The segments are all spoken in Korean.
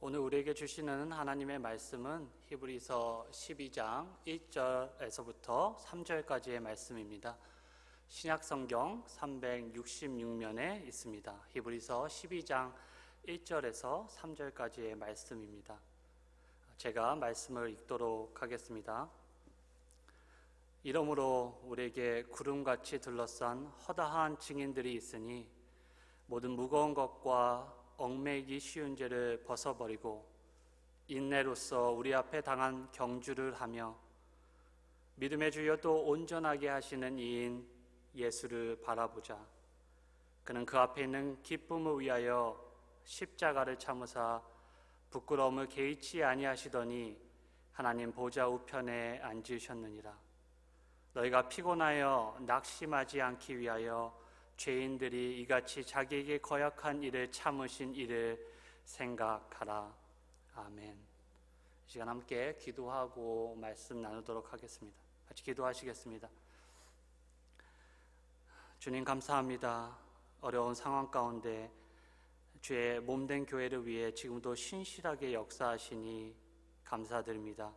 오늘 우리에게 주시는 하나님의 말씀은 히브리서 12장 1절에서부터 3절까지의 말씀입니다. 신약성경 366면에 있습니다. 히브리서 12장 1절에서 3절까지의 말씀입니다. 제가 말씀을 읽도록 하겠습니다. 이러므로 우리에게 구름같이 둘러싼 허다한 증인들이 있으니 모든 무거운 것과 얽매이기 쉬운 죄를 벗어버리고 인내로써 우리 앞에 당한 경주를 하며 믿음의 주여 또 온전하게 하시는 이인 예수를 바라보자. 그는 그 앞에 있는 기쁨을 위하여 십자가를 참으사 부끄러움을 개의치 아니하시더니 하나님 보좌 우편에 앉으셨느니라. 너희가 피곤하여 낙심하지 않기 위하여 죄인들이 이같이 자기에게 거역한 일을 참으신 일을 생각하라. 아멘. 이 시간 함께 기도하고 말씀 나누도록 하겠습니다. 같이 기도하시겠습니다. 주님 감사합니다. 어려운 상황 가운데 주의 몸된 교회를 위해 지금도 신실하게 역사하시니 감사드립니다.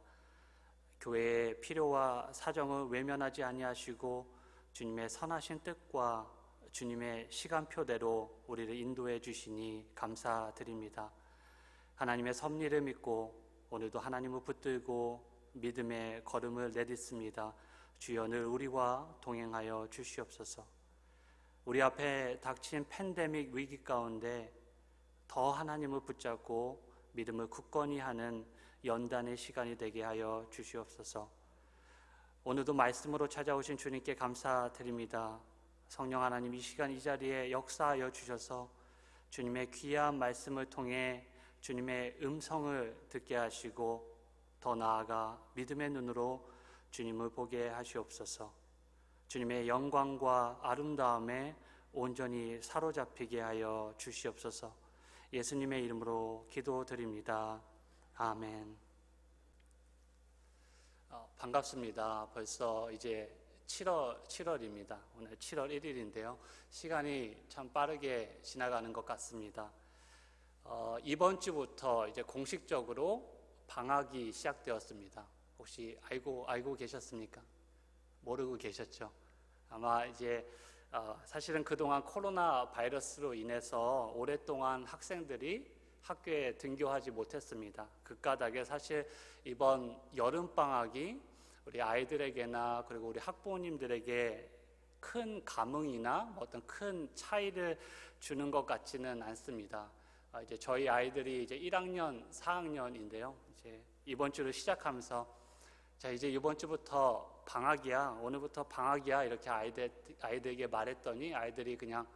교회의 필요와 사정을 외면하지 아니하시고 주님의 선하신 뜻과 주님의 시간표대로 우리를 인도해 주시니 감사드립니다. 하나님의 섭리를 믿고 오늘도 하나님을 붙들고 믿음의 걸음을 내딛습니다. 주여 늘 우리와 동행하여 주시옵소서. 우리 앞에 닥친 팬데믹 위기 가운데 더 하나님을 붙잡고 믿음을 굳건히 하는 연단의 시간이 되게 하여 주시옵소서. 오늘도 말씀으로 찾아오신 주님께 감사드립니다. 성령 하나님, 이 시간 이 자리에 역사하여 주셔서 주님의 귀한 말씀을 통해 주님의 음성을 듣게 하시고 더 나아가 믿음의 눈으로 주님을 보게 하시옵소서. 주님의 영광과 아름다움에 온전히 사로잡히게 하여 주시옵소서. 예수님의 이름으로 기도드립니다. 아멘. 반갑습니다. 벌써 이제 7월입니다. 오늘 7월 1일인데요. 시간이 참 빠르게 지나가는 것 같습니다. 이번 주부터 이제 공식적으로 방학이 시작되었습니다. 혹시 알고 계셨습니까? 모르고 계셨죠? 아마 이제 사실은 그동안 코로나 바이러스로 인해서 오랫동안 학생들이 학교에 등교하지 못했습니다. 그 까닭에 사실 이번 여름방학이 우리 아이들에게나 그리고 우리 학부모님들에게 큰 감흥이나 어떤 큰 차이를 주는 것 같지는 않습니다. 이제 저희 아이들이 이제 1학년, 4학년인데요. 이제 이번 주를 시작하면서 자, 이제 이번 주부터 방학이야, 오늘부터 방학이야 이렇게 아이들에게 말했더니 아이들이 그냥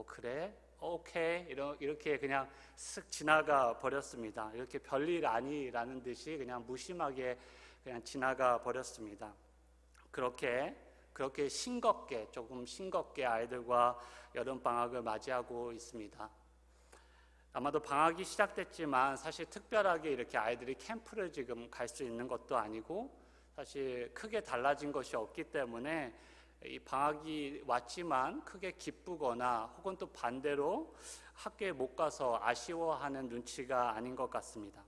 그래, 오케이 이렇게 그냥 쓱 지나가 버렸습니다. 이렇게 별일 아니라는 듯이 그냥 무심하게 그냥 지나가 버렸습니다. 그렇게 조금 싱겁게 아이들과 여름방학을 맞이하고 있습니다. 아마도 방학이 시작됐지만 사실 특별하게 이렇게 아이들이 캠프를 지금 갈 수 있는 것도 아니고 사실 크게 달라진 것이 없기 때문에 이 방학이 왔지만 크게 기쁘거나 혹은 또 반대로 학교에 못 가서 아쉬워하는 눈치가 아닌 것 같습니다.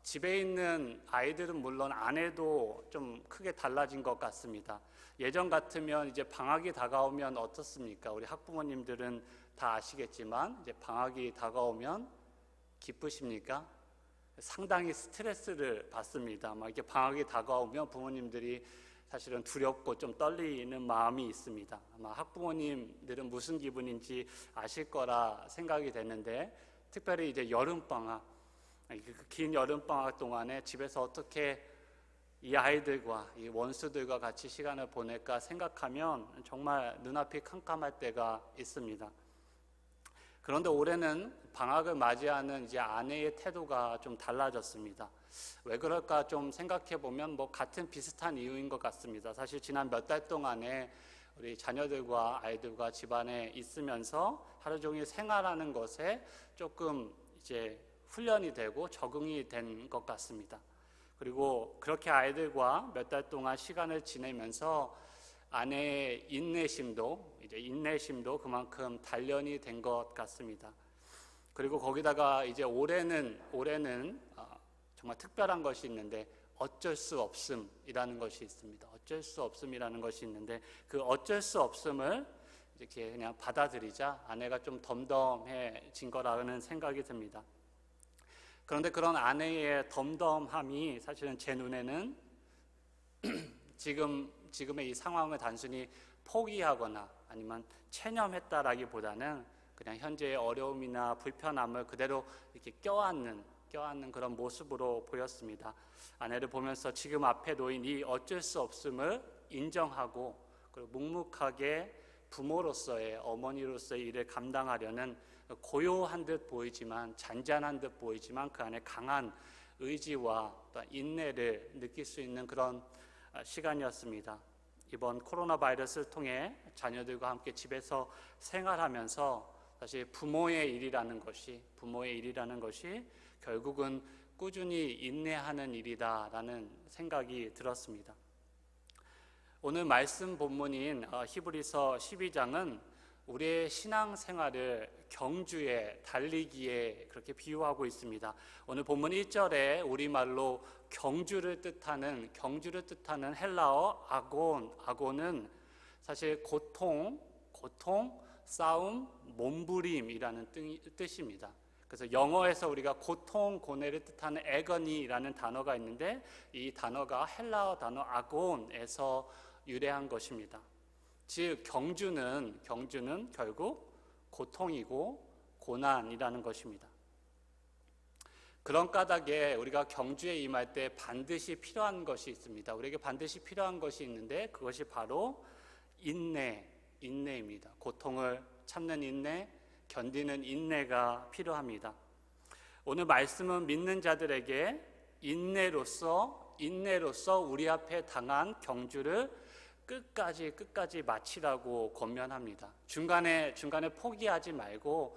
집에 있는 아이들은 물론 아내도 좀 크게 달라진 것 같습니다. 예전 같으면 이제 방학이 다가오면 어떻습니까? 우리 학부모님들은 다 아시겠지만 이제 방학이 다가오면 기쁘십니까? 상당히 스트레스를 받습니다. 막 이렇게 방학이 다가오면 부모님들이 사실은 두렵고 좀 떨리는 마음이 있습니다. 아마 학부모님들은 무슨 기분인지 아실 거라 생각이 되는데 특별히 이제 여름방학, 긴 여름방학 동안에 집에서 어떻게 이 아이들과 이 원수들과 같이 시간을 보낼까 생각하면 정말 눈앞이 캄캄할 때가 있습니다. 그런데 올해는 방학을 맞이하는 이제 아내의 태도가 좀 달라졌습니다. 왜 그럴까 좀 생각해 보면 같은 비슷한 이유인 것 같습니다. 사실 지난 몇 달 동안에 우리 자녀들과 아이들과 집안에 있으면서 하루 종일 생활하는 것에 조금 이제 훈련이 되고 적응이 된 것 같습니다. 그리고 그렇게 아이들과 몇 달 동안 시간을 지내면서 아내의 인내심도 그만큼 단련이 된 것 같습니다. 그리고 거기다가 이제 올해는 정말 특별한 것이 있는데 어쩔 수 없음이라는 것이 있습니다. 어쩔 수 없음이라는 것이 있는데 그 어쩔 수 없음을 이렇게 그냥 받아들이자 아내가 좀 덤덤해진 거라는 생각이 듭니다. 그런데 그런 아내의 덤덤함이 사실은 제 눈에는 지금의 이 상황을 단순히 포기하거나 아니면 체념했다라기보다는 그냥 현재의 어려움이나 불편함을 그대로 이렇게 껴안는 그런 모습으로 보였습니다. 아내를 보면서 지금 앞에 놓인 이 어쩔 수 없음을 인정하고 그리고 묵묵하게 부모로서의 어머니로서의 일을 감당하려는 고요한 듯 보이지만 잔잔한 듯 보이지만 그 안에 강한 의지와 또 인내를 느낄 수 있는 그런 시간이었습니다. 이번 코로나 바이러스를 통해 자녀들과 함께 집에서 생활하면서 사실 부모의 일이라는 것이 결국은 꾸준히 인내하는 일이다라는 생각이 들었습니다. 오늘 말씀 본문인 히브리서 12장은 우리의 신앙생활을 경주에 달리기에 그렇게 비유하고 있습니다. 오늘 본문 1절에 우리말로 경주를 뜻하는 헬라어 아곤은 사실 고통, 싸움, 몸부림이라는 뜻입니다. 그래서 영어에서 우리가 고통, 고뇌를 뜻하는 애거니라는 단어가 있는데 이 단어가 헬라어 단어 아곤에서 유래한 것입니다. 즉 경주는 결국 고통이고 고난이라는 것입니다. 그런 까닭에 우리가 경주에 임할 때 반드시 필요한 것이 있습니다. 우리에게 반드시 필요한 것이 있는데 그것이 바로 인내입니다. 고통을 참는 인내, 견디는 인내가 필요합니다. 오늘 말씀은 믿는 자들에게 인내로서 우리 앞에 당한 경주를 끝까지 마치라고 권면합니다. 중간에 포기하지 말고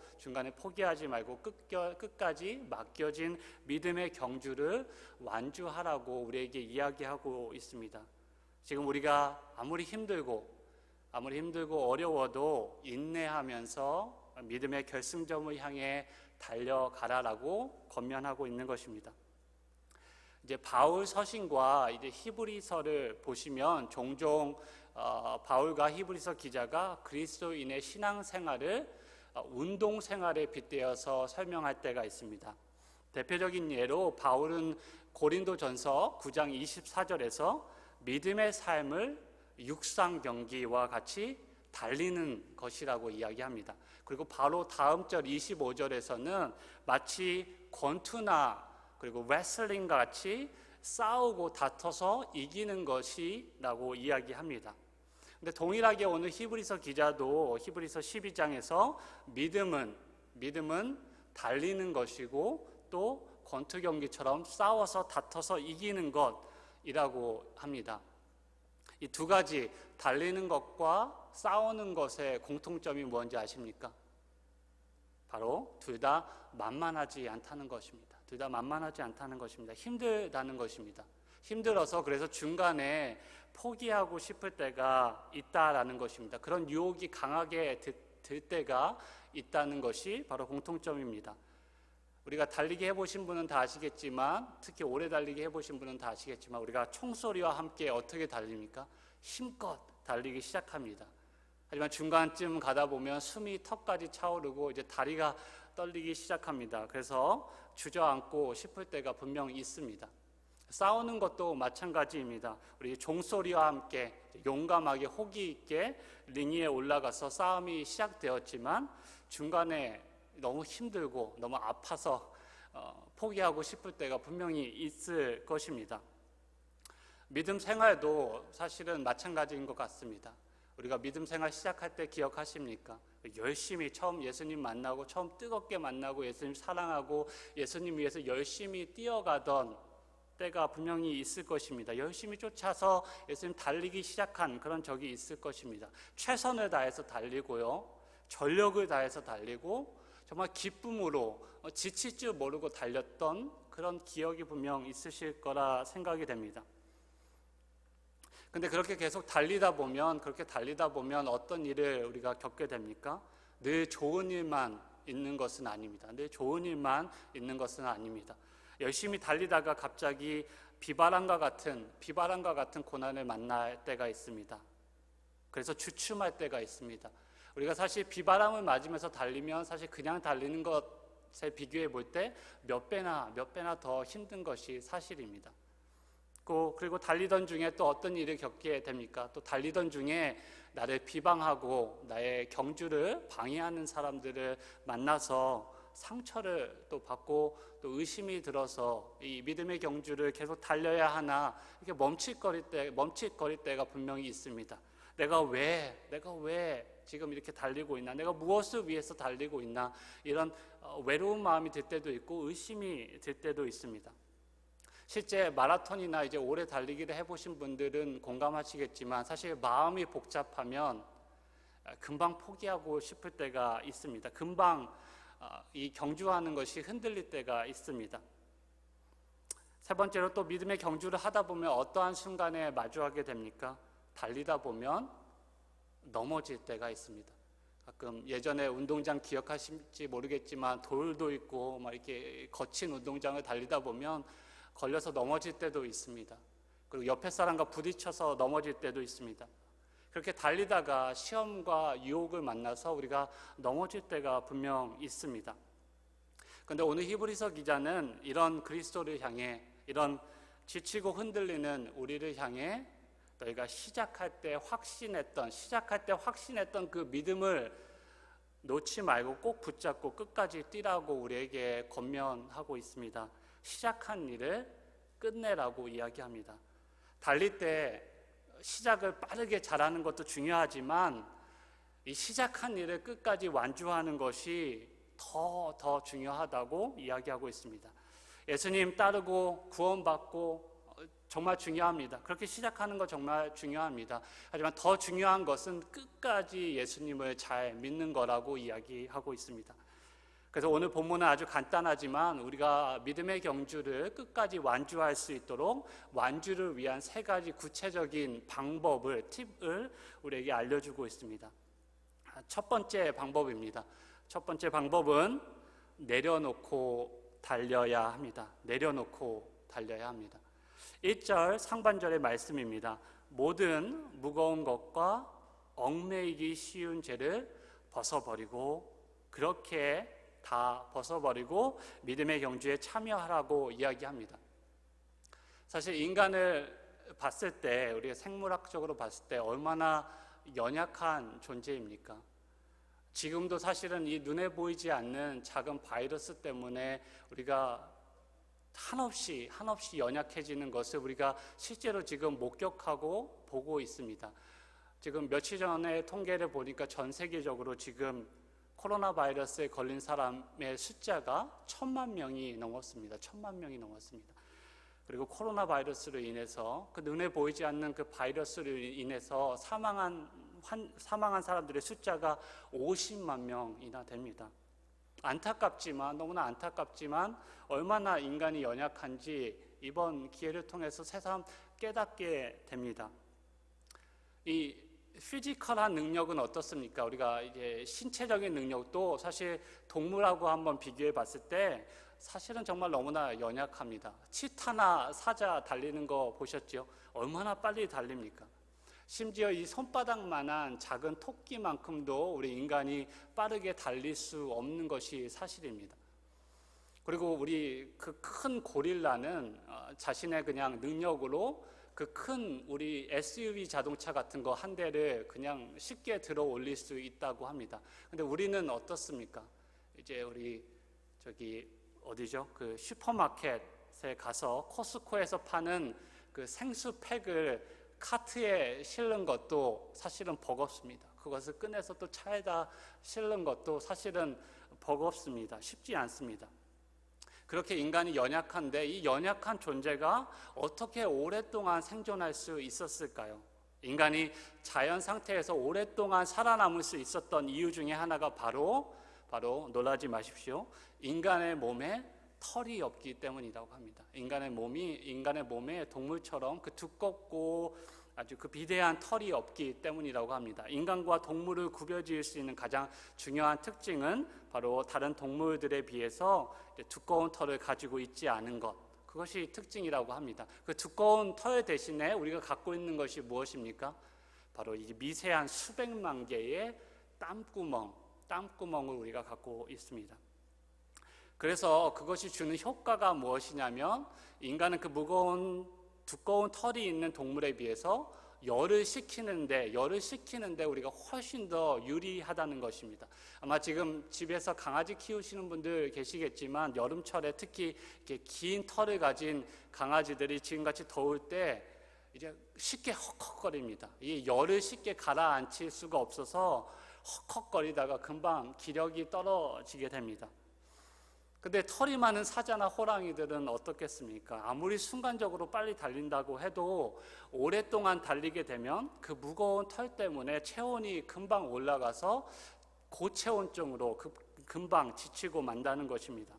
끝까지 맡겨진 믿음의 경주를 완주하라고 우리에게 이야기하고 있습니다. 지금 우리가 아무리 힘들고 어려워도 인내하면서 믿음의 결승점을 향해 달려가라라고 권면하고 있는 것입니다. 이제 바울 서신과 이제 히브리서를 보시면 종종 바울과 히브리서 기자가 그리스도인의 신앙생활을 운동생활에 빗대어서 설명할 때가 있습니다. 대표적인 예로 바울은 고린도전서 9장 24절에서 믿음의 삶을 육상 경기와 같이 달리는 것이라고 이야기합니다. 그리고 바로 다음 절 25절에서는 마치 권투나 그리고 레슬링과 같이 싸우고 다퉈서 이기는 것이라고 이야기합니다. 근데 동일하게 오늘 히브리서 기자도 히브리서 12장에서 믿음은 달리는 것이고 또 권투 경기처럼 싸워서 다퉈서 이기는 것이라고 합니다. 이 두 가지 달리는 것과 싸우는 것의 공통점이 뭔지 아십니까? 바로 둘 다 만만하지 않다는 것입니다. 힘들다는 것입니다. 힘들어서 그래서 중간에 포기하고 싶을 때가 있다라는 것입니다. 그런 유혹이 강하게 들 때가 있다는 것이 바로 공통점입니다. 우리가 달리기 해보신 분은 다 아시겠지만, 특히 오래 달리기 해보신 분은 다 아시겠지만, 우리가 총소리와 함께 어떻게 달립니까? 힘껏 달리기 시작합니다. 하지만 중간쯤 가다 보면 숨이 턱까지 차오르고 이제 다리가 떨리기 시작합니다. 그래서 주저앉고 싶을 때가 분명히 있습니다. 싸우는 것도 마찬가지입니다. 우리 종소리와 함께 용감하게 호기 있게 링 위에 올라가서 싸움이 시작되었지만 중간에 너무 힘들고 너무 아파서 포기하고 싶을 때가 분명히 있을 것입니다. 믿음 생활도 사실은 마찬가지인 것 같습니다. 우리가 믿음 생활 시작할 때 기억하십니까? 열심히 처음 예수님 만나고 처음 뜨겁게 만나고 예수님 사랑하고 예수님 위해서 열심히 뛰어가던 때가 분명히 있을 것입니다. 열심히 쫓아서 예수님 달리기 시작한 그런 적이 있을 것입니다. 최선을 다해서 달리고요, 전력을 다해서 달리고 정말 기쁨으로 지칠 줄 모르고 달렸던 그런 기억이 분명 있으실 거라 생각이 됩니다. 근데 그렇게 계속 달리다 보면 어떤 일을 우리가 겪게 됩니까? 늘 좋은 일만 있는 것은 아닙니다. 늘 좋은 일만 있는 것은 아닙니다. 열심히 달리다가 갑자기 비바람과 같은 고난을 만날 때가 있습니다. 그래서 주춤할 때가 있습니다. 우리가 사실 비바람을 맞으면서 달리면 사실 그냥 달리는 것에 비교해 볼 때 몇 배나 더 힘든 것이 사실입니다. 그리고 달리던 중에 또 어떤 일을 겪게 됩니까? 또 달리던 중에 나를 비방하고 나의 경주를 방해하는 사람들을 만나서 상처를 또 받고 또 의심이 들어서 이 믿음의 경주를 계속 달려야 하나 이렇게 멈칫거릴 때가 분명히 있습니다. 내가 왜 지금 이렇게 달리고 있나? 내가 무엇을 위해서 달리고 있나? 이런 외로운 마음이 들 때도 있고 의심이 들 때도 있습니다. 실제 마라톤이나 이제 오래 달리기를 해보신 분들은 공감하시겠지만 사실 마음이 복잡하면 금방 포기하고 싶을 때가 있습니다. 금방 이 경주하는 것이 흔들릴 때가 있습니다. 세 번째로 또 믿음의 경주를 하다 보면 어떠한 순간에 마주하게 됩니까? 달리다 보면 넘어질 때가 있습니다. 가끔 예전에 운동장 기억하실지 모르겠지만 돌도 있고 막 이렇게 거친 운동장을 달리다 보면 걸려서 넘어질 때도 있습니다. 그리고 옆에 사람과 부딪혀서 넘어질 때도 있습니다. 그렇게 달리다가 시험과 유혹을 만나서 우리가 넘어질 때가 분명 있습니다. 그런데 오늘 히브리서 기자는 이런 그리스도를 향해, 이런 지치고 흔들리는 우리를 향해 너희가 시작할 때 확신했던 그 믿음을 놓지 말고 꼭 붙잡고 끝까지 뛰라고 우리에게 권면하고 있습니다. 시작한 일을 끝내라고 이야기합니다. 달릴 때 시작을 빠르게 잘하는 것도 중요하지만 이 시작한 일을 끝까지 완주하는 것이 더 중요하다고 이야기하고 있습니다. 예수님 따르고 구원받고 정말 중요합니다. 그렇게 시작하는 거 정말 중요합니다. 하지만 더 중요한 것은 끝까지 예수님을 잘 믿는 거라고 이야기하고 있습니다. 그래서 오늘 본문은 아주 간단하지만 우리가 믿음의 경주를 끝까지 완주할 수 있도록 완주를 위한 세 가지 구체적인 팁을 우리에게 알려주고 있습니다. 첫 번째 방법입니다. 첫 번째 방법은 내려놓고 달려야 합니다. 1절 상반절의 말씀입니다. 모든 무거운 것과 얽매이기 쉬운 죄를 벗어버리고 그렇게 다 벗어버리고 믿음의 경주에 참여하라고 이야기합니다. 사실 인간을 봤을 때 우리가 생물학적으로 봤을 때 얼마나 연약한 존재입니까? 지금도 사실은 이 눈에 보이지 않는 작은 바이러스 때문에 우리가 한없이 연약해지는 것을 우리가 실제로 지금 목격하고 보고 있습니다. 지금 며칠 전에 통계를 보니까 전 세계적으로 지금 코로나 바이러스에 걸린 사람의 숫자가 1,000만 명이 넘었습니다. 그리고 코로나 바이러스로 인해서 그 눈에 보이지 않는 그 바이러스로 인해서 사망한 사람들의 숫자가 50만 명이나 됩니다. 너무나 안타깝지만 얼마나 인간이 연약한지 이번 기회를 통해서 새삼 깨닫게 됩니다. 이 피지컬한 능력은 어떻습니까? 우리가 이제 신체적인 능력도 사실 동물하고 한번 비교해 봤을 때 사실은 정말 너무나 연약합니다. 치타나 사자 달리는 거 보셨죠? 얼마나 빨리 달립니까? 심지어 이 손바닥만한 작은 토끼만큼도 우리 인간이 빠르게 달릴 수 없는 것이 사실입니다. 그리고 우리 그 큰 고릴라는 자신의 그냥 능력으로 그 큰 우리 SUV 자동차 같은 거 한 대를 그냥 쉽게 들어 올릴 수 있다고 합니다. 근데 우리는 어떻습니까? 이제 우리 어디죠? 그 슈퍼마켓에 가서 코스코에서 파는 그 생수팩을 카트에 실는 것도 사실은 버겁습니다. 그것을 꺼내서 또 차에다 실는 것도 사실은 버겁습니다. 쉽지 않습니다. 그렇게 인간이 연약한데 이 연약한 존재가 어떻게 오랫동안 생존할 수 있었을까요? 인간이 자연 상태에서 오랫동안 살아남을 수 있었던 이유 중에 하나가 바로 놀라지 마십시오. 인간의 몸에 털이 없기 때문이라고 합니다. 인간의 몸에 동물처럼 그 두껍고 아주 그 비대한 털이 없기 때문이라고 합니다. 인간과 동물을 구별지을 수 있는 가장 중요한 특징은 바로 다른 동물들에 비해서 두꺼운 털을 가지고 있지 않은 것, 그것이 특징이라고 합니다. 그 두꺼운 털 대신에 우리가 갖고 있는 것이 무엇입니까? 바로 이 미세한 수백만 개의 땀구멍을 우리가 갖고 있습니다. 그래서 그것이 주는 효과가 무엇이냐면, 인간은 그 두꺼운 털이 있는 동물에 비해서 열을 식히는데 우리가 훨씬 더 유리하다는 것입니다. 아마 지금 집에서 강아지 키우시는 분들 계시겠지만, 여름철에 특히 이렇게 긴 털을 가진 강아지들이 지금같이 더울 때 이제 쉽게 헉헉거립니다. 이 열을 쉽게 가라앉힐 수가 없어서 헉헉거리다가 금방 기력이 떨어지게 됩니다. 근데 털이 많은 사자나 호랑이들은 어떻겠습니까? 아무리 순간적으로 빨리 달린다고 해도 오랫동안 달리게 되면 그 무거운 털 때문에 체온이 금방 올라가서 고체온증으로 금방 지치고 만다는 것입니다.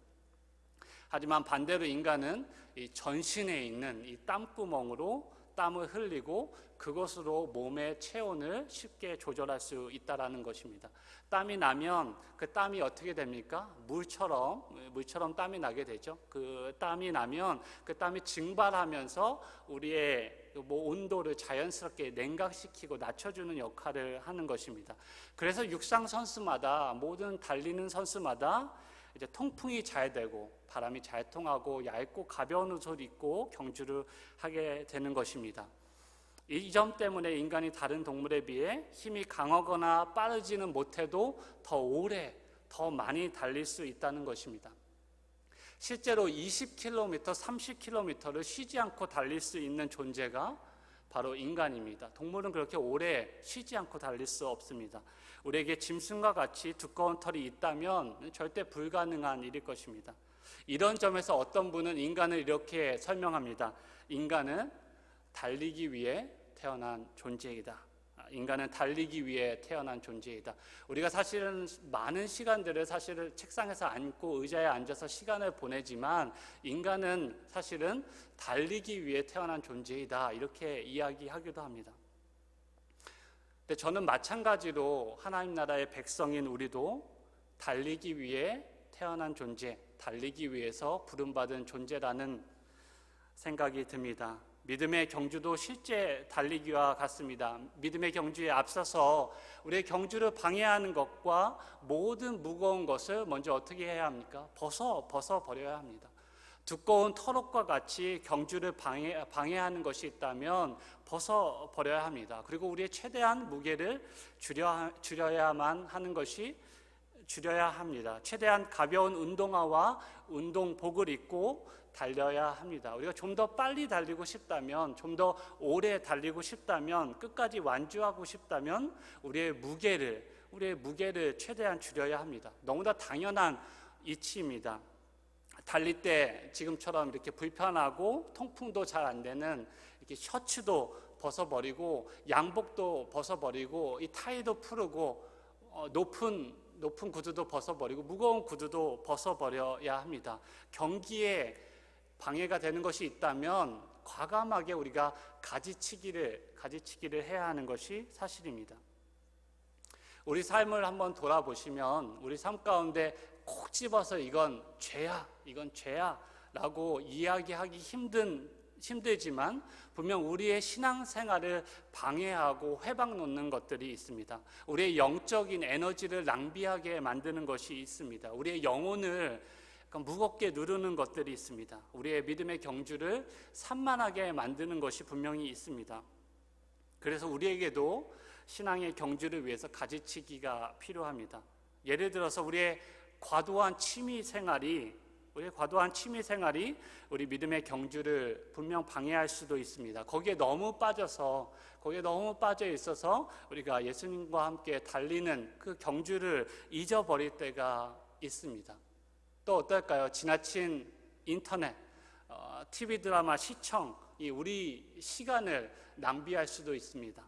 하지만 반대로 인간은 이 전신에 있는 이 땀구멍으로 땀을 흘리고 그것으로 몸의 체온을 쉽게 조절할 수 있다는 것입니다. 땀이 나면 그 땀이 어떻게 됩니까? 물처럼 땀이 나게 되죠. 그 땀이 나면 그 땀이 증발하면서 우리의 온도를 자연스럽게 냉각시키고 낮춰주는 역할을 하는 것입니다. 그래서 육상 선수마다, 모든 달리는 선수마다 이제 통풍이 잘 되고 바람이 잘 통하고 얇고 가벼운 옷을 입고 경주를 하게 되는 것입니다. 이 점 때문에 인간이 다른 동물에 비해 힘이 강하거나 빠르지는 못해도 더 오래, 더 많이 달릴 수 있다는 것입니다. 실제로 20km, 30km를 쉬지 않고 달릴 수 있는 존재가 바로 인간입니다. 동물은 그렇게 오래 쉬지 않고 달릴 수 없습니다. 우리에게 짐승과 같이 두꺼운 털이 있다면 절대 불가능한 일일 것입니다. 이런 점에서 어떤 분은 인간을 이렇게 설명합니다. 인간은 달리기 위해 태어난 존재이다. 인간은 달리기 위해 태어난 존재이다. 우리가 사실은 많은 시간들을 책상에서 앉고 의자에 앉아서 시간을 보내지만, 인간은 사실은 달리기 위해 태어난 존재이다, 이렇게 이야기하기도 합니다. 근데 저는 마찬가지로 하나님 나라의 백성인 우리도 달리기 위해 태어난 존재, 달리기 위해서 부름받은 존재라는 생각이 듭니다. 믿음의 경주도 실제 달리기와 같습니다. 믿음의 경주에 앞서서 우리의 경주를 방해하는 것과 모든 무거운 것을 먼저 어떻게 해야 합니까? 벗어버려야 합니다. 두꺼운 털옷과 같이 경주를 방해하는 것이 있다면 벗어버려야 합니다. 그리고 우리의 최대한 무게를 줄여야만 하는 것이 줄여야 합니다. 최대한 가벼운 운동화와 운동복을 입고 달려야 합니다. 우리가 좀 더 빨리 달리고 싶다면, 좀 더 오래 달리고 싶다면, 끝까지 완주하고 싶다면 우리의 무게를 최대한 줄여야 합니다. 너무나 당연한 이치입니다. 달릴 때 지금처럼 이렇게 불편하고 통풍도 잘 안 되는 이렇게 셔츠도 벗어버리고 양복도 벗어버리고 이 타이도 풀고 높은 구두도 벗어버리고 무거운 구두도 벗어버려야 합니다. 경기에 방해가 되는 것이 있다면 과감하게 우리가 가지치기를 해야 하는 것이 사실입니다. 우리 삶을 한번 돌아보시면 우리 삶 가운데 콕 집어서 이건 죄야 라고 이야기하기 힘들지만 분명 우리의 신앙생활을 방해하고 회방 놓는 것들이 있습니다. 우리의 영적인 에너지를 낭비하게 만드는 것이 있습니다. 우리의 영혼을 무겁게 누르는 것들이 있습니다. 우리의 믿음의 경주를 산만하게 만드는 것이 분명히 있습니다. 그래서 우리에게도 신앙의 경주를 위해서 가지치기가 필요합니다. 예를 들어서 우리의 과도한 취미 생활이 우리 믿음의 경주를 분명 방해할 수도 있습니다. 거기에 너무 빠져 있어서 우리가 예수님과 함께 달리는 그 경주를 잊어버릴 때가 있습니다. 또 어떨까요? 지나친 인터넷, TV 드라마 시청이 우리 시간을 낭비할 수도 있습니다.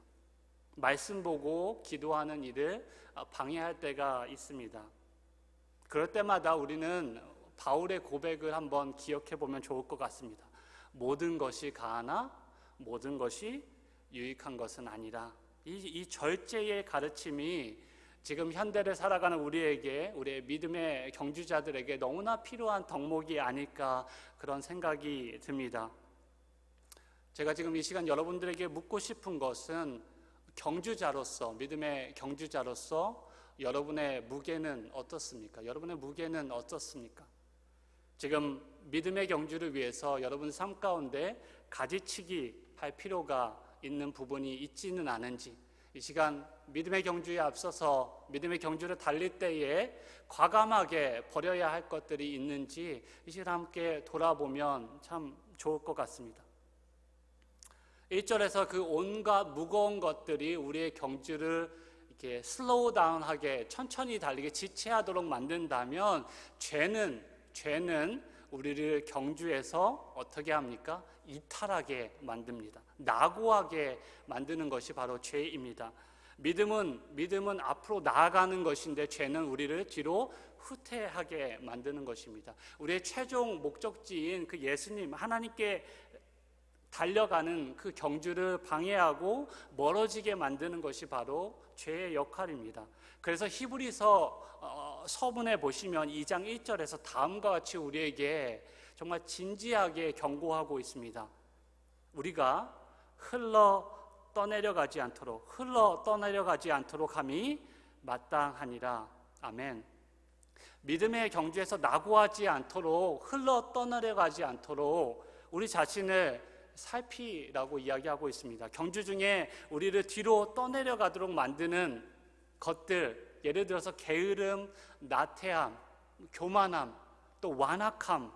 말씀 보고 기도하는 일을 방해할 때가 있습니다. 그럴 때마다 우리는 바울의 고백을 한번 기억해 보면 좋을 것 같습니다. 모든 것이 가하나 모든 것이 유익한 것은 아니라 이 절제의 가르침이 지금 현대를 살아가는 우리의 믿음의 경주자들에게 너무나 필요한 덕목이 아닐까 그런 생각이 듭니다. 제가 지금 이 시간 여러분들에게 묻고 싶은 것은 경주자로서, 믿음의 경주자로서 여러분의 무게는 어떻습니까? 여러분의 무게는 어떻습니까? 지금 믿음의 경주를 위해서 여러분 삶 가운데 가지치기 할 필요가 있는 부분이 있지는 않은지, 이 시간 믿음의 경주에 앞서서 믿음의 경주를 달릴 때에 과감하게 버려야 할 것들이 있는지 이 시간 함께 돌아보면 참 좋을 것 같습니다. 1절에서 그 온갖 무거운 것들이 우리의 경주를 이렇게 슬로우 다운하게 천천히 달리게 지체하도록 만든다면 죄는 우리를 경주에서 어떻게 합니까? 이탈하게 만듭니다. 낙오하게 만드는 것이 바로 죄입니다. 믿음은 앞으로 나아가는 것인데 죄는 우리를 뒤로 후퇴하게 만드는 것입니다. 우리의 최종 목적지인 그 예수님, 하나님께 달려가는 그 경주를 방해하고 멀어지게 만드는 것이 바로 죄의 역할입니다. 그래서 히브리서 서문에 보시면 2장 1절에서 다음과 같이 우리에게 정말 진지하게 경고하고 있습니다. 우리가 흘러 떠내려가지 않도록 함이 마땅하니라. 아멘. 믿음의 경주에서 낙오하지 않도록, 흘러 떠내려가지 않도록 우리 자신을 살피라고 이야기하고 있습니다. 경주 중에 우리를 뒤로 떠내려가도록 만드는 것들, 예를 들어서 게으름, 나태함, 교만함, 또 완악함,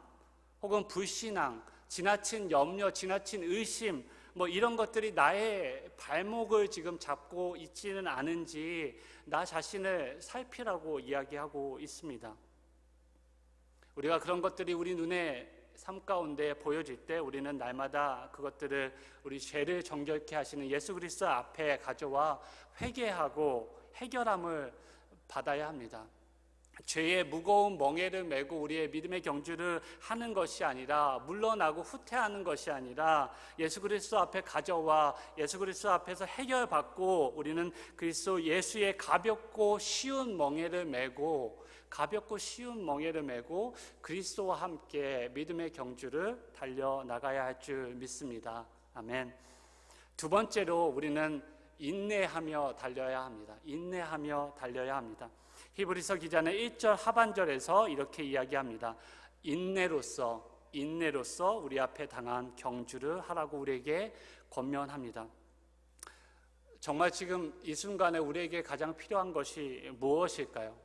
혹은 불신앙, 지나친 염려, 지나친 의심, 이런 것들이 나의 발목을 지금 잡고 있지는 않은지 나 자신을 살피라고 이야기하고 있습니다. 우리가 그런 것들이 우리 눈에 삶 가운데 보여질 때 우리는 날마다 그것들을, 우리 죄를 정결케 하시는 예수 그리스도 앞에 가져와 회개하고 해결함을 받아야 합니다. 죄의 무거운 멍에를 메고 우리의 믿음의 경주를 하는 것이 아니라, 물러나고 후퇴하는 것이 아니라 예수 그리스도 앞에 가져와 예수 그리스도 앞에서 해결받고 우리는 그리스도 예수의 가볍고 쉬운 멍에를 메고 그리스도와 함께 믿음의 경주를 달려나가야 할 줄 믿습니다. 아멘. 두 번째로 우리는 인내하며 달려야 합니다. 히브리서 기자는 1절 하반절에서 이렇게 이야기합니다. 인내로서 우리 앞에 당한 경주를 하라고 우리에게 권면합니다. 정말 지금 이 순간에 우리에게 가장 필요한 것이 무엇일까요?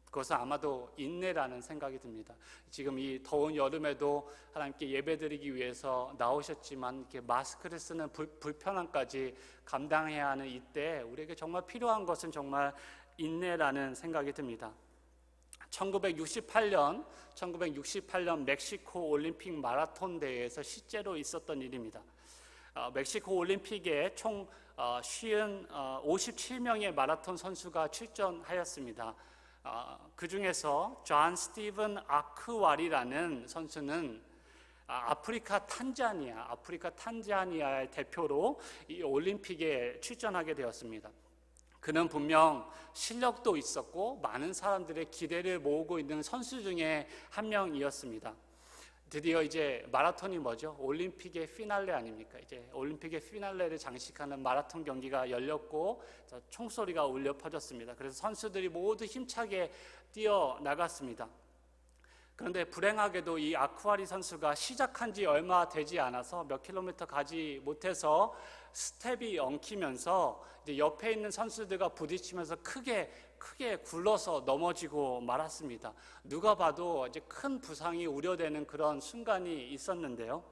그것은 아마도 인내라는 생각이 듭니다. 지금 이 더운 여름에도 하나님께 예배드리기 위해서 나오셨지만 이렇게 마스크를 쓰는 불편함까지 감당해야 하는 이때 우리에게 정말 필요한 것은 정말 인내라는 생각이 듭니다. 1968년 멕시코 올림픽 마라톤 대회에서 실제로 있었던 일입니다. 멕시코 올림픽에 총 57명의 마라톤 선수가 출전하였습니다. 그 중에서 존 스티븐 아크와리라는 선수는 아프리카 탄자니아의 대표로 이 올림픽에 출전하게 되었습니다. 그는 분명 실력도 있었고 많은 사람들의 기대를 모으고 있는 선수 중에 한 명이었습니다. 드디어 이제 마라톤이 뭐죠? 올림픽의 피날레 아닙니까? 이제 올림픽의 피날레를 장식하는 마라톤 경기가 열렸고 총소리가 울려 퍼졌습니다. 그래서 선수들이 모두 힘차게 뛰어나갔습니다. 그런데 불행하게도 이 아쿠아리 선수가 시작한 지 얼마 되지 않아서 몇 킬로미터 가지 못해서 스텝이 엉키면서 이제 옆에 있는 선수들과 부딪히면서 크게 굴러서 넘어지고 말았습니다. 누가 봐도 이제 큰 부상이 우려되는 그런 순간이 있었는데요.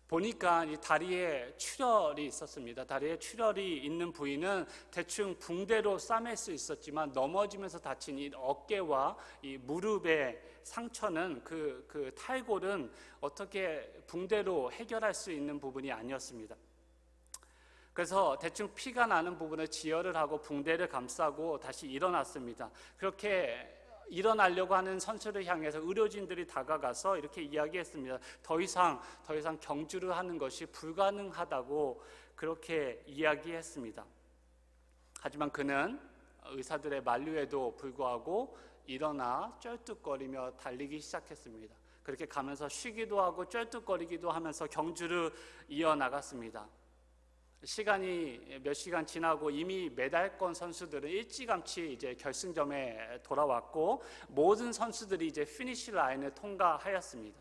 보니까 이 다리에 출혈이 있었습니다. 다리에 출혈이 있는 부위는 대충 붕대로 싸맬 수 있었지만 넘어지면서 다친 이 어깨와 이 무릎의 상처는 그 탈골은 어떻게 붕대로 해결할 수 있는 부분이 아니었습니다. 그래서 대충 피가 나는 부분을 지혈을 하고 붕대를 감싸고 다시 일어났습니다. 그렇게 일어나려고 하는 선수를 향해서 의료진들이 다가가서 이렇게 이야기했습니다. 더 이상 경주를 하는 것이 불가능하다고 그렇게 이야기했습니다. 하지만 그는 의사들의 만류에도 불구하고 일어나 쩔뚝거리며 달리기 시작했습니다. 그렇게 가면서 쉬기도 하고 쩔뚝거리기도 하면서 경주를 이어나갔습니다. 시간이 몇 시간 지나고 이미 메달권 선수들은 일찌감치 이제 결승점에 돌아왔고 모든 선수들이 이제 피니시 라인을 통과하였습니다.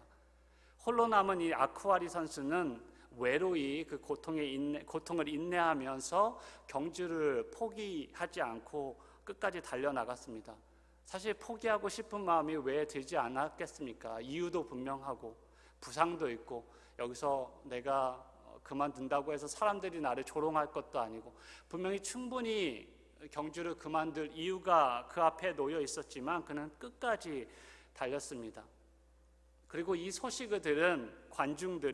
홀로 남은 이 아쿠아리 선수는 외로이 그 고통을 인내하면서 경주를 포기하지 않고 끝까지 달려나갔습니다. 사실 포기하고 싶은 마음이 왜 들지 않았겠습니까? 이유도 분명하고 부상도 있고 여기서 내가 그만둔다고 해서 사람들이 나를 조롱할 것도 아니고 분명히 충분히 경주를 그만둘 이유가 그 앞에 놓여 있었지만 그는 끝까지 달렸습니다. 그리고 이 소식을 들은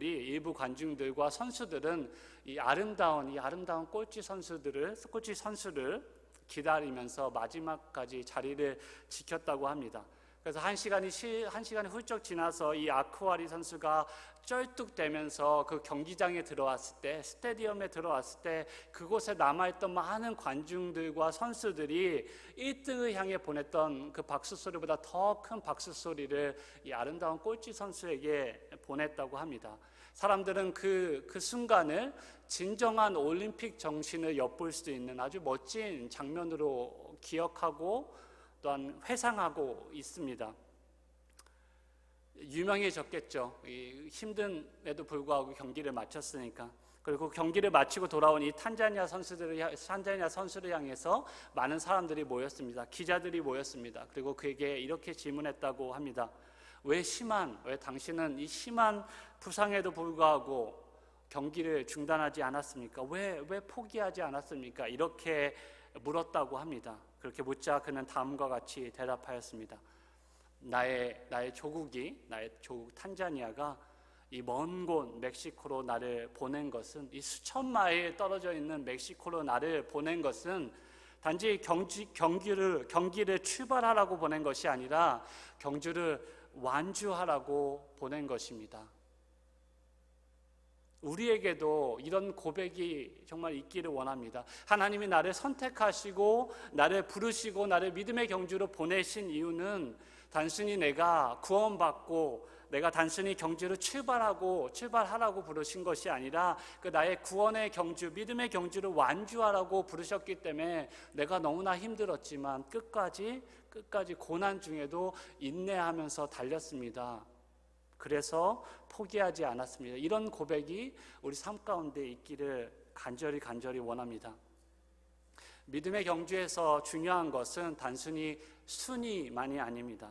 일부 관중들과 선수들은 이 아름다운 꼴찌 선수를 기다리면서 마지막까지 자리를 지켰다고 합니다. 그래서 한 시간이 훌쩍 지나서 이 아쿠아리 선수가 쩔뚝대면서 그 경기장에 들어왔을 때, 스테디움에 들어왔을 때 그곳에 남아있던 많은 관중들과 선수들이 1등을 향해 보냈던 그 박수 소리보다 더 큰 박수 소리를 이 아름다운 꼴찌 선수에게 보냈다고 합니다. 사람들은 그 순간을 진정한 올림픽 정신을 엿볼 수 있는 아주 멋진 장면으로 기억하고 또한 회상하고 있습니다. 유명해졌겠죠. 힘든에도 불구하고 경기를 마쳤으니까. 그리고 경기를 마치고 돌아온 이 탄자니아 선수를 향해서 많은 사람들이 모였습니다. 기자들이 모였습니다. 그리고 그에게 이렇게 질문했다고 합니다. 왜 당신은 이 심한 부상에도 불구하고 경기를 중단하지 않았습니까? 왜 포기하지 않았습니까? 이렇게 물었다고 합니다. 그렇게 묻자 그는 다음과 같이 대답하였습니다. 나의 조국 탄자니아가 이 먼 곳 멕시코로 나를 보낸 것은, 이 수천 마일 떨어져 있는 멕시코로 나를 보낸 것은 단지 경기를 출발하라고 보낸 것이 아니라 경주를 완주하라고 보낸 것입니다. 우리에게도 이런 고백이 정말 있기를 원합니다. 하나님이 나를 선택하시고 나를 부르시고 나를 믿음의 경주로 보내신 이유는 단순히 내가 구원받고 내가 단순히 경주를 출발하라고 부르신 것이 아니라 그 나의 구원의 경주, 믿음의 경주를 완주하라고 부르셨기 때문에 내가 너무나 힘들었지만 끝까지 고난 중에도 인내하면서 달렸습니다. 그래서 포기하지 않았습니다. 이런 고백이 우리 삶 가운데 있기를 간절히 원합니다. 믿음의 경주에서 중요한 것은 단순히 순위만이 아닙니다.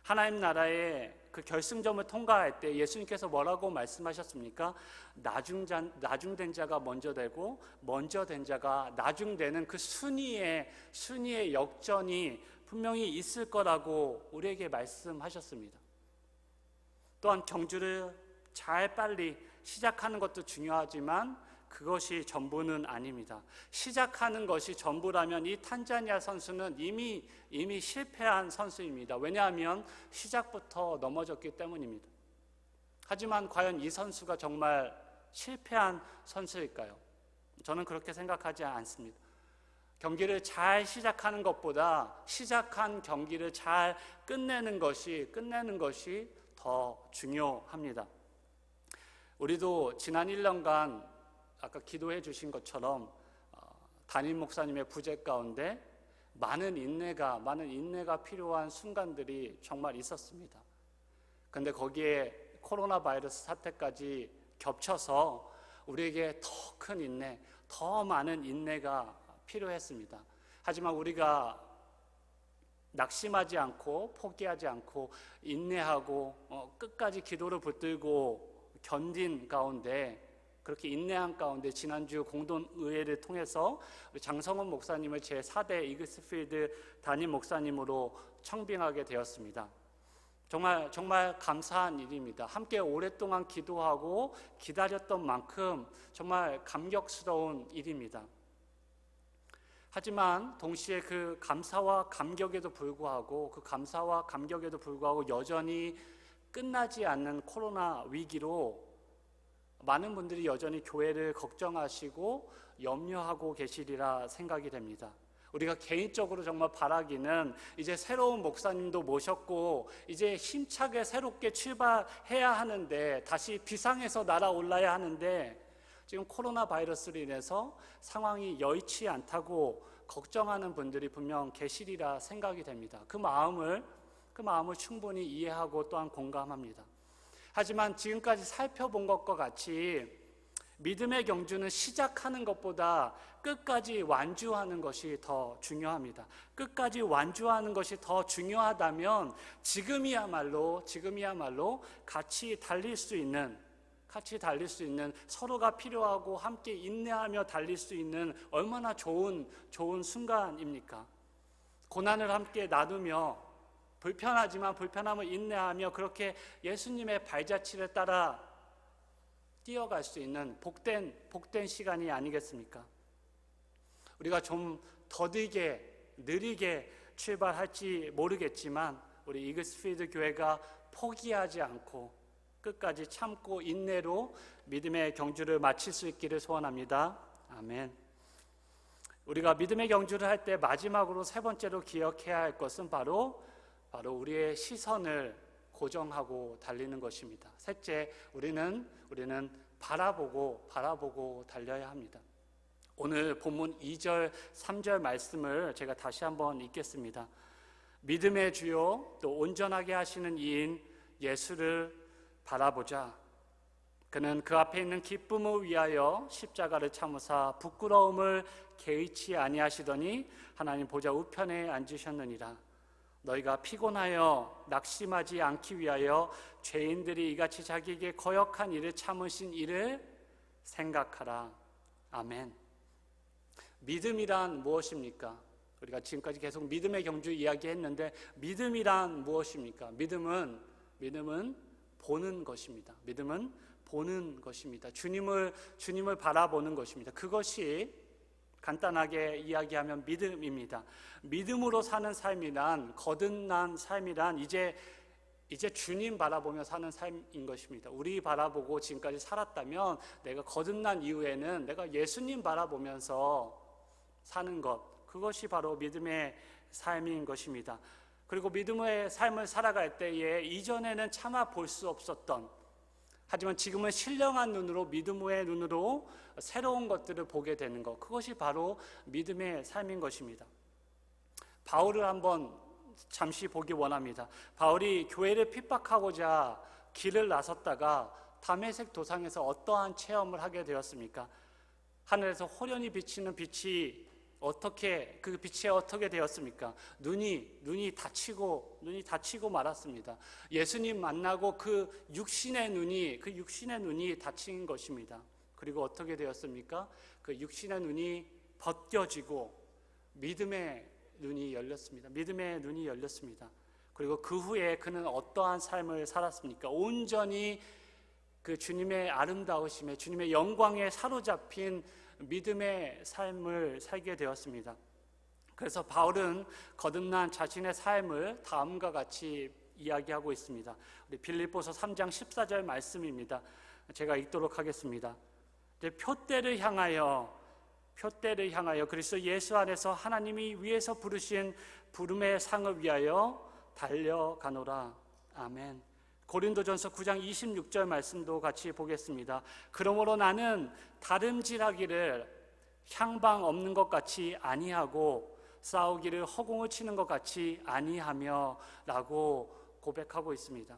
하나님 나라의 그 결승점을 통과할 때 예수님께서 뭐라고 말씀하셨습니까? 나중된 자가 먼저 되고 먼저 된 자가 나중되는 그 순위의 역전이 분명히 있을 거라고 우리에게 말씀하셨습니다. 또한 경주를 빨리 시작하는 것도 중요하지만 그것이 전부는 아닙니다. 시작하는 것이 전부라면 이 탄자니아 선수는 이미 실패한 선수입니다. 왜냐하면 시작부터 넘어졌기 때문입니다. 하지만 과연 이 선수가 정말 실패한 선수일까요? 저는 그렇게 생각하지 않습니다. 경기를 잘 시작하는 것보다 시작한 경기를 잘 끝내는 것이 더 중요합니다. 우리도 지난 1년간 아까 기도해 주신 것처럼 담임 목사님의 부재 가운데 많은 인내가 필요한 순간들이 정말 있었습니다. 그런데 거기에 코로나 바이러스 사태까지 겹쳐서 우리에게 더 큰 인내, 더 많은 인내가 필요했습니다. 하지만 우리가 낙심하지 않고 포기하지 않고 인내하고 끝까지 기도를 붙들고 견딘 가운데, 그렇게 인내한 가운데 지난주 공동의회를 통해서 장성원 목사님을 제4대 이글스필드 담임 목사님으로 청빙하게 되었습니다. 정말 감사한 일입니다. 함께 오랫동안 기도하고 기다렸던 만큼 정말 감격스러운 일입니다. 하지만 동시에 그 감사와 감격에도 불구하고 여전히 끝나지 않는 코로나 위기로 많은 분들이 여전히 교회를 걱정하시고 염려하고 계시리라 생각이 됩니다. 우리가 개인적으로 정말 바라기는 이제 새로운 목사님도 모셨고 이제 힘차게 새롭게 출발해야 하는데, 다시 비상에서 날아올라야 하는데, 지금 코로나 바이러스로 인해서 상황이 여의치 않다고 걱정하는 분들이 분명 계시리라 생각이 됩니다. 그 마음을 충분히 이해하고 또한 공감합니다. 하지만 지금까지 살펴본 것과 같이 믿음의 경주는 시작하는 것보다 끝까지 완주하는 것이 더 중요합니다. 끝까지 완주하는 것이 더 중요하다면 지금이야말로 같이 달릴 수 있는, 서로가 필요하고 함께 인내하며 달릴 수 있는 얼마나 좋은 순간입니까? 고난을 함께 나누며 불편하지만 불편함을 인내하며 그렇게 예수님의 발자취를 따라 뛰어갈 수 있는 복된 시간이 아니겠습니까? 우리가 좀 더디게 느리게 출발할지 모르겠지만 우리 이글스필드 교회가 포기하지 않고 끝까지 참고 인내로 믿음의 경주를 마칠 수 있기를 소원합니다. 아멘. 우리가 믿음의 경주를 할 때 마지막으로 세 번째로 기억해야 할 것은 바로 우리의 시선을 고정하고 달리는 것입니다. 셋째, 우리는 바라보고 달려야 합니다. 오늘 본문 2절, 3절 말씀을 제가 다시 한번 읽겠습니다. 믿음의 주요 또 온전하게 하시는 이인 예수를 바라보자. 그는 그 앞에 있는 기쁨을 위하여 십자가를 참으사 부끄러움을 개의치 아니하시더니 하나님 보좌 우편에 앉으셨느니라. 너희가 피곤하여 낙심하지 않기 위하여 죄인들이 이같이 자기에게 거역한 일을 참으신 이를 생각하라. 아멘. 믿음이란 무엇입니까? 우리가 지금까지 계속 믿음의 경주 이야기했는데 믿음이란 무엇입니까? 믿음은 보는 것입니다. 믿음은 보는 것입니다. 주님을 바라보는 것입니다. 그것이 간단하게 이야기하면 믿음입니다. 믿음으로 사는 삶이란, 거듭난 삶이란 이제 주님 바라보며 사는 삶인 것입니다. 우리 바라보고 지금까지 살았다면 내가 거듭난 이후에는 내가 예수님 바라보면서 사는 것, 그것이 바로 믿음의 삶인 것입니다. 그리고 믿음의 삶을 살아갈 때에 이전에는 차마 볼 수 없었던, 하지만 지금은 신령한 눈으로, 믿음의 눈으로 새로운 것들을 보게 되는 것, 그것이 바로 믿음의 삶인 것입니다. 바울을 한번 잠시 보기 원합니다. 바울이 교회를 핍박하고자 길을 나섰다가 다메섹 도상에서 어떠한 체험을 하게 되었습니까? 하늘에서 호련히 비치는 빛이 그 빛이 어떻게 되었습니까? 눈이 다치고 말았습니다. 예수님 만나고 그 육신의 눈이 다친 것입니다. 그리고 어떻게 되었습니까? 그 육신의 눈이 벗겨지고 믿음의 눈이 열렸습니다. 그리고 그 후에 그는 어떠한 삶을 살았습니까? 온전히 그 주님의 아름다우심에, 주님의 영광에 사로잡힌 믿음의 삶을 살게 되었습니다. 그래서 바울은 거듭난 자신의 삶을 다음과 같이 이야기하고 있습니다. 우리 빌립보서 3장 14절 말씀입니다. 제가 읽도록 하겠습니다. 표대를 향하여 그리스도 예수 안에서 하나님이 위에서 부르신 부름의 상을 위하여 달려가노라. 아멘. 고린도전서 9장 26절 말씀도 같이 보겠습니다. 그러므로 나는 다름질하기를 향방 없는 것 같이 아니하고 싸우기를 허공을 치는 것 같이 아니하며 라고 고백하고 있습니다.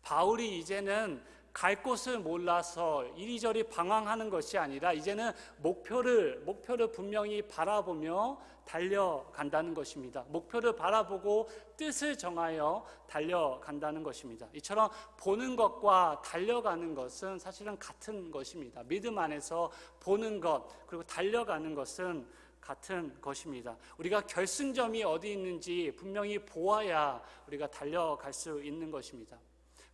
바울이 이제는 갈 곳을 몰라서 이리저리 방황하는 것이 아니라 이제는 목표를 분명히 바라보며 달려간다는 것입니다. 목표를 바라보고 뜻을 정하여 달려간다는 것입니다. 이처럼 보는 것과 달려가는 것은 사실은 같은 것입니다. 믿음 안에서 보는 것 그리고 달려가는 것은 같은 것입니다. 우리가 결승점이 어디 있는지 분명히 보아야 우리가 달려갈 수 있는 것입니다.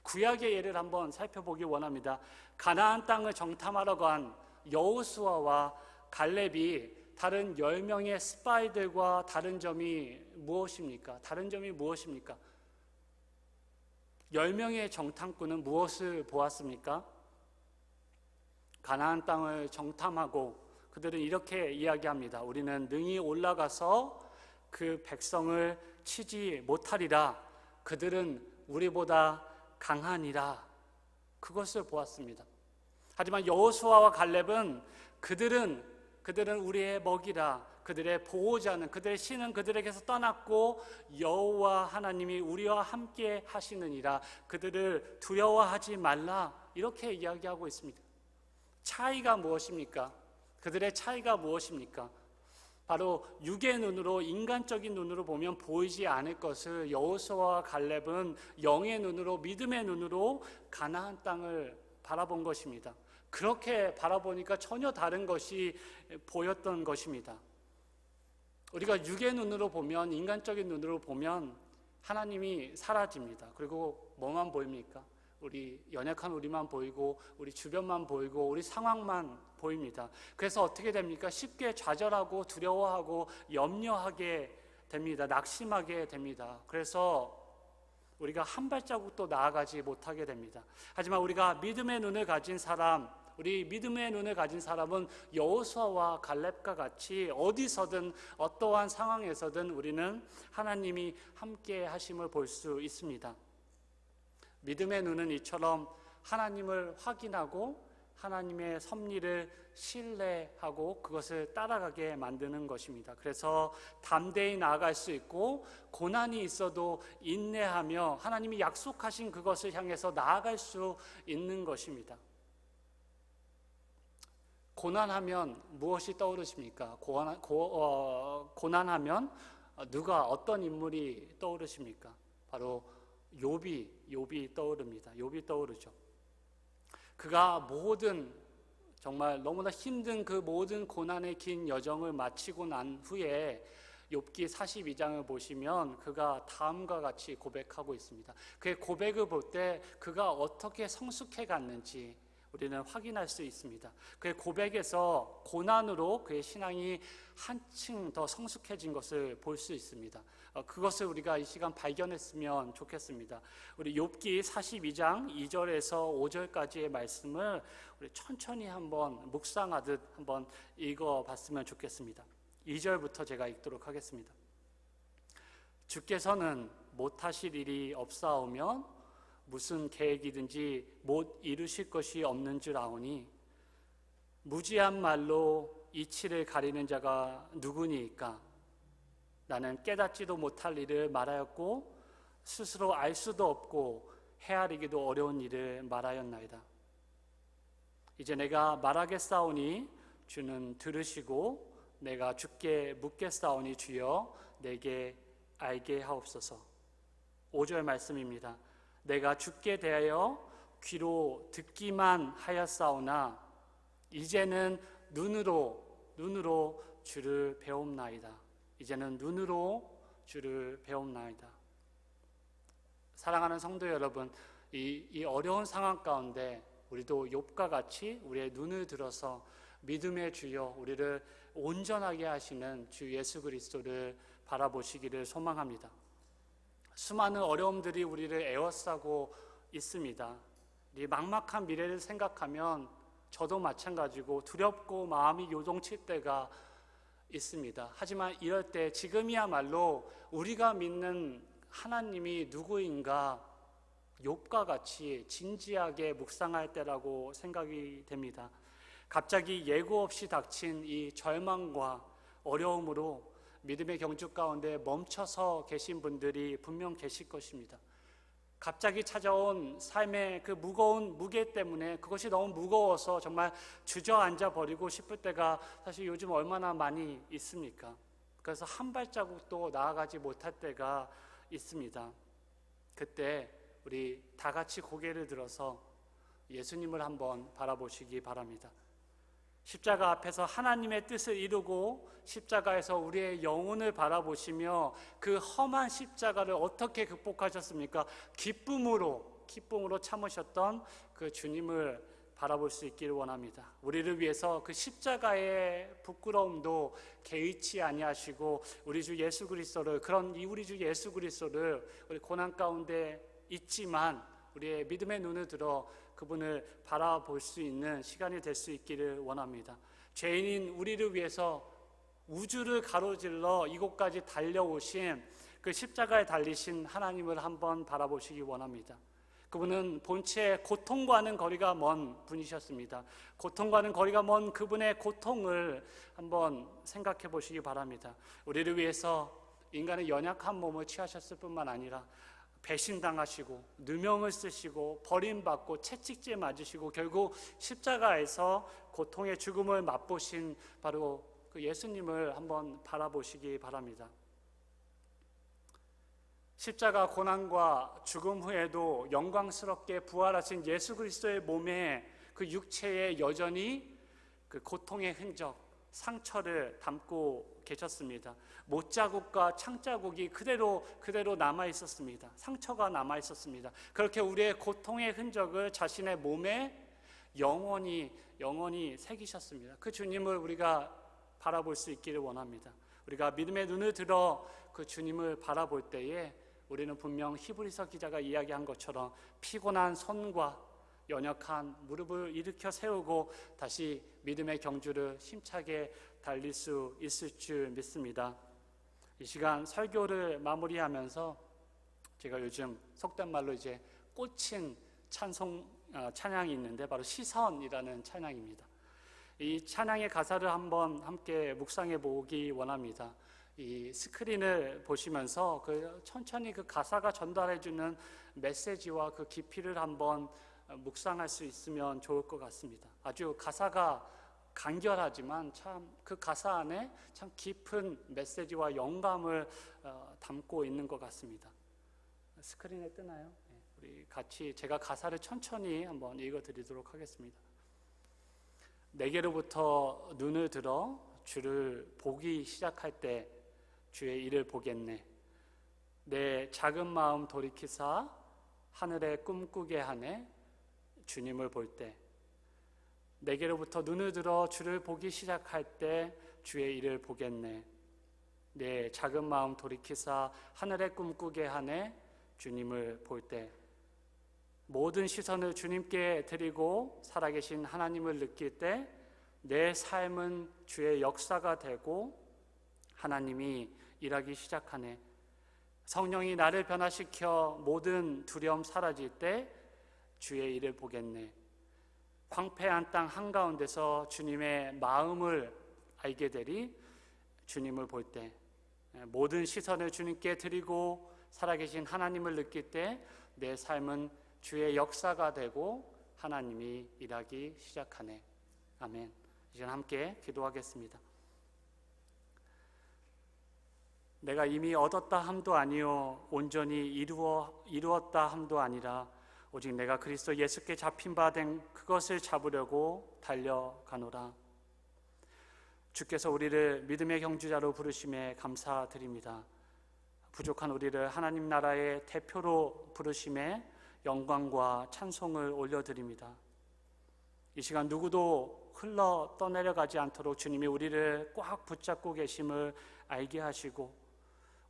구약의 예를 한번 살펴보기 원합니다. 가나안 땅을 정탐하러 간 여호수아와 갈렙이 다른 10명의 스파이들과 다른 점이 무엇입니까? 10명의 정탐꾼은 무엇을 보았습니까? 가나안 땅을 정탐하고 그들은 이렇게 이야기합니다. 우리는 능히 올라가서 그 백성을 치지 못하리라. 그들은 우리보다 강하니라. 그것을 보았습니다. 하지만 여호수아와 갈렙은 그들은 우리의 먹이라, 그들의 보호자는, 그들의 신은 그들에게서 떠났고 여호와 하나님이 우리와 함께 하시느니라. 그들을 두려워하지 말라. 이렇게 이야기하고 있습니다. 차이가 무엇입니까? 그들의 차이가 무엇입니까? 바로 육의 눈으로, 인간적인 눈으로 보면 보이지 않을 것을 여호수아와 갈렙은 영의 눈으로, 믿음의 눈으로 가나안 땅을 바라본 것입니다. 그렇게 바라보니까 전혀 다른 것이 보였던 것입니다. 우리가 육의 눈으로 보면, 인간적인 눈으로 보면 하나님이 사라집니다. 그리고 뭐만 보입니까? 우리 연약한 우리만 보이고, 우리 주변만 보이고, 우리 상황만 보입니다. 그래서 어떻게 됩니까? 쉽게 좌절하고 두려워하고 염려하게 됩니다. 낙심하게 됩니다. 그래서 우리가 한 발자국도 나아가지 못하게 됩니다. 하지만 우리가 믿음의 눈을 가진 사람, 우리 믿음의 눈을 가진 사람은 여호수아와 갈렙과 같이 어디서든 어떠한 상황에서든 우리는 하나님이 함께 하심을 볼 수 있습니다. 믿음의 눈은 이처럼 하나님을 확인하고 하나님의 섭리를 신뢰하고 그것을 따라가게 만드는 것입니다. 그래서 담대히 나아갈 수 있고 고난이 있어도 인내하며 하나님이 약속하신 그것을 향해서 나아갈 수 있는 것입니다. 고난하면 무엇이 떠오르십니까? 고난하면 누가, 어떤 인물이 떠오르십니까? 바로 욥이 떠오릅니다. 욥이 떠오르죠. 그가 정말 너무나 힘든 그 모든 고난의 긴 여정을 마치고 난 후에 욥기 42장을 보시면 그가 다음과 같이 고백하고 있습니다. 그의 고백을 볼 때 그가 어떻게 성숙해 갔는지 우리는 확인할 수 있습니다. 그의 고백에서 고난으로 그의 신앙이 한층 더 성숙해진 것을 볼 수 있습니다. 그것을 우리가 이 시간 발견했으면 좋겠습니다. 우리 욥기 42장 2절에서 5절까지의 말씀을 우리 천천히 한번 묵상하듯 한번 읽어봤으면 좋겠습니다. 2절부터 제가 읽도록 하겠습니다. 주께서는 못하실 일이 없사오며 무슨 계획이든지 못 이루실 것이 없는 줄 아오니 무지한 말로 이치를 가리는 자가 누구니이까? 나는 깨닫지도 못할 일을 말하였고 스스로 알 수도 없고 헤아리기도 어려운 일을 말하였나이다. 이제 내가 말하겠사오니 주는 들으시고 내가 주께 묻겠사오니 주여 내게 알게 하옵소서. 5절 말씀입니다. 내가 주께 대하여 귀로 듣기만 하였사오나 이제는 눈으로 주를 배움나이다. 이제는 눈으로 주를 배움나이다. 사랑하는 성도 여러분, 이 어려운 상황 가운데 우리도 욥과 같이 우리의 눈을 들어서 믿음의 주여, 우리를 온전하게 하시는 주 예수 그리스도를 바라보시기를 소망합니다. 수많은 어려움들이 우리를 에워싸고 있습니다. 이 막막한 미래를 생각하면 저도 마찬가지고 두렵고 마음이 요동칠 때가 있습니다. 하지만 이럴 때 지금이야말로 우리가 믿는 하나님이 누구인가 욥과 같이 진지하게 묵상할 때라고 생각이 됩니다. 갑자기 예고 없이 닥친 이 절망과 어려움으로 믿음의 경주 가운데 멈춰서 계신 분들이 분명 계실 것입니다. 갑자기 찾아온 삶의 그 무거운 무게 때문에 그것이 너무 무거워서 정말 주저앉아 버리고 싶을 때가 사실 요즘 얼마나 많이 있습니까? 그래서 한 발자국도 나아가지 못할 때가 있습니다. 그때 우리 다 같이 고개를 들어서 예수님을 한번 바라보시기 바랍니다. 십자가 앞에서 하나님의 뜻을 이루고 십자가에서 우리의 영혼을 바라보시며 그 험한 십자가를 어떻게 극복하셨습니까? 기쁨으로 참으셨던 그 주님을 바라볼 수 있기를 원합니다. 우리를 위해서 그 십자가의 부끄러움도 개의치 아니하시고 우리 주 예수 그리스도를 우리 고난 가운데 있지만 우리의 믿음의 눈을 들어 그분을 바라볼 수 있는 시간이 될 수 있기를 원합니다. 죄인인 우리를 위해서 우주를 가로질러 이곳까지 달려오신 그 십자가에 달리신 하나님을 한번 바라보시기 원합니다. 그분은 본체 고통과는 거리가 먼 분이셨습니다. 고통과는 거리가 먼 그분의 고통을 한번 생각해 보시기 바랍니다. 우리를 위해서 인간의 연약한 몸을 취하셨을 뿐만 아니라 배신당하시고 누명을 쓰시고 버림받고 채찍질 맞으시고 결국 십자가에서 고통의 죽음을 맛보신 바로 그 예수님을 한번 바라보시기 바랍니다. 십자가 고난과 죽음 후에도 영광스럽게 부활하신 예수 그리스도의 몸에 그 육체에 여전히 그 고통의 흔적, 상처를 담고 계셨습니다. 못자국과 창자국이 그대로 남아 있었습니다. 상처가 남아 있었습니다. 그렇게 우리의 고통의 흔적을 자신의 몸에 영원히 새기셨습니다. 그 주님을 우리가 바라볼 수 있기를 원합니다. 우리가 믿음의 눈을 들어 그 주님을 바라볼 때에 우리는 분명 히브리서 기자가 이야기한 것처럼 피곤한 손과 연약한 무릎을 일으켜 세우고 다시 믿음의 경주를 힘차게 달릴 수 있을 줄 믿습니다. 이 시간 설교를 마무리하면서 제가 요즘 속된 말로 이제 꽂힌 찬양이 있는데 바로 시선이라는 찬양입니다. 이 찬양의 가사를 한번 함께 묵상해 보기 원합니다. 이 스크린을 보시면서 천천히 그 가사가 전달해주는 메시지와 그 깊이를 한번 묵상할 수 있으면 좋을 것 같습니다. 아주 가사가 간결하지만 참 그 가사 안에 참 깊은 메시지와 영감을 담고 있는 것 같습니다. 스크린에 뜨나요? 우리 같이 제가 가사를 천천히 한번 읽어드리도록 하겠습니다. 내게로부터 눈을 들어 주를 보기 시작할 때 주의 일을 보겠네. 내 작은 마음 돌이키사 하늘에 꿈꾸게 하네. 주님을 볼 때 내게로부터 눈을 들어 주를 보기 시작할 때 주의 일을 보겠네. 내 작은 마음 돌이키사 하늘에 꿈꾸게 하네. 주님을 볼 때 모든 시선을 주님께 드리고 살아계신 하나님을 느낄 때 내 삶은 주의 역사가 되고 하나님이 일하기 시작하네. 성령이 나를 변화시켜 모든 두려움 사라질 때 주의 일을 보겠네. 황폐한 땅 한가운데서 주님의 마음을 알게 되리. 주님을 볼 때 모든 시선을 주님께 드리고 살아계신 하나님을 느낄 때 내 삶은 주의 역사가 되고 하나님이 일하기 시작하네. 아멘. 이제 함께 기도하겠습니다. 내가 이미 얻었다 함도 아니요 온전히 이루었다 함도 아니라 오직 내가 그리스도 예수께 잡힌 바 된 그것을 잡으려고 달려가노라. 주께서 우리를 믿음의 경주자로 부르심에 감사드립니다. 부족한 우리를 하나님 나라의 대표로 부르심에 영광과 찬송을 올려드립니다. 이 시간 누구도 흘러 떠내려가지 않도록 주님이 우리를 꽉 붙잡고 계심을 알게 하시고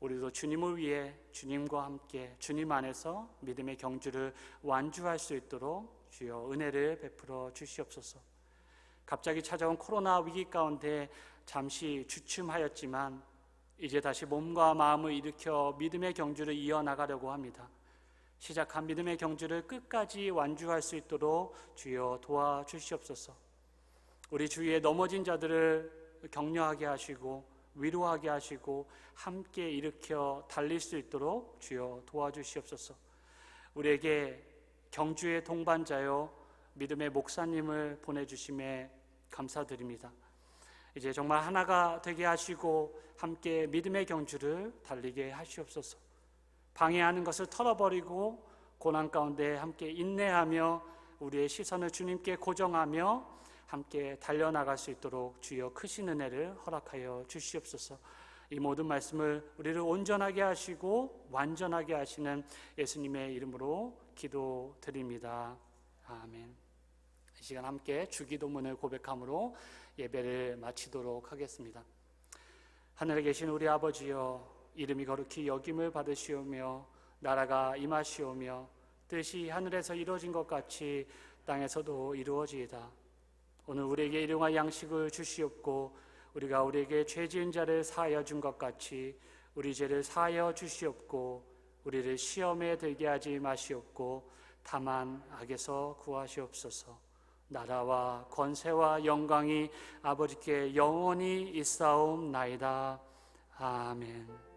우리도 주님을 위해 주님과 함께 주님 안에서 믿음의 경주를 완주할 수 있도록 주여 은혜를 베풀어 주시옵소서. 갑자기 찾아온 코로나 위기 가운데 잠시 주춤하였지만 이제 다시 몸과 마음을 일으켜 믿음의 경주를 이어나가려고 합니다. 시작한 믿음의 경주를 끝까지 완주할 수 있도록 주여 도와주시옵소서. 우리 주위에 넘어진 자들을 격려하게 하시고 위로하게 하시고 함께 일으켜 달릴 수 있도록 주여 도와주시옵소서. 우리에게 경주의 동반자요 믿음의 목사님을 보내주심에 감사드립니다. 이제 정말 하나가 되게 하시고 함께 믿음의 경주를 달리게 하시옵소서. 방해하는 것을 털어버리고 고난 가운데 함께 인내하며 우리의 시선을 주님께 고정하며 함께 달려나갈 수 있도록 주여 크신 은혜를 허락하여 주시옵소서. 이 모든 말씀을 우리를 온전하게 하시고 완전하게 하시는 예수님의 이름으로 기도드립니다. 아멘. 이 시간 함께 주기도문을 고백함으로 예배를 마치도록 하겠습니다. 하늘에 계신 우리 아버지여, 이름이 거룩히 여김을 받으시오며 나라가 임하시오며 뜻이 하늘에서 이루어진 것 같이 땅에서도 이루어지이다. 오늘 우리에게 일용할 양식을 주시옵고 우리가 우리에게 죄 지은 자를 사하여 준 것 같이 우리 죄를 사하여 주시옵고 우리를 시험에 들게 하지 마시옵고 다만 악에서 구하시옵소서. 나라와 권세와 영광이 아버지께 영원히 있사옵나이다. 아멘.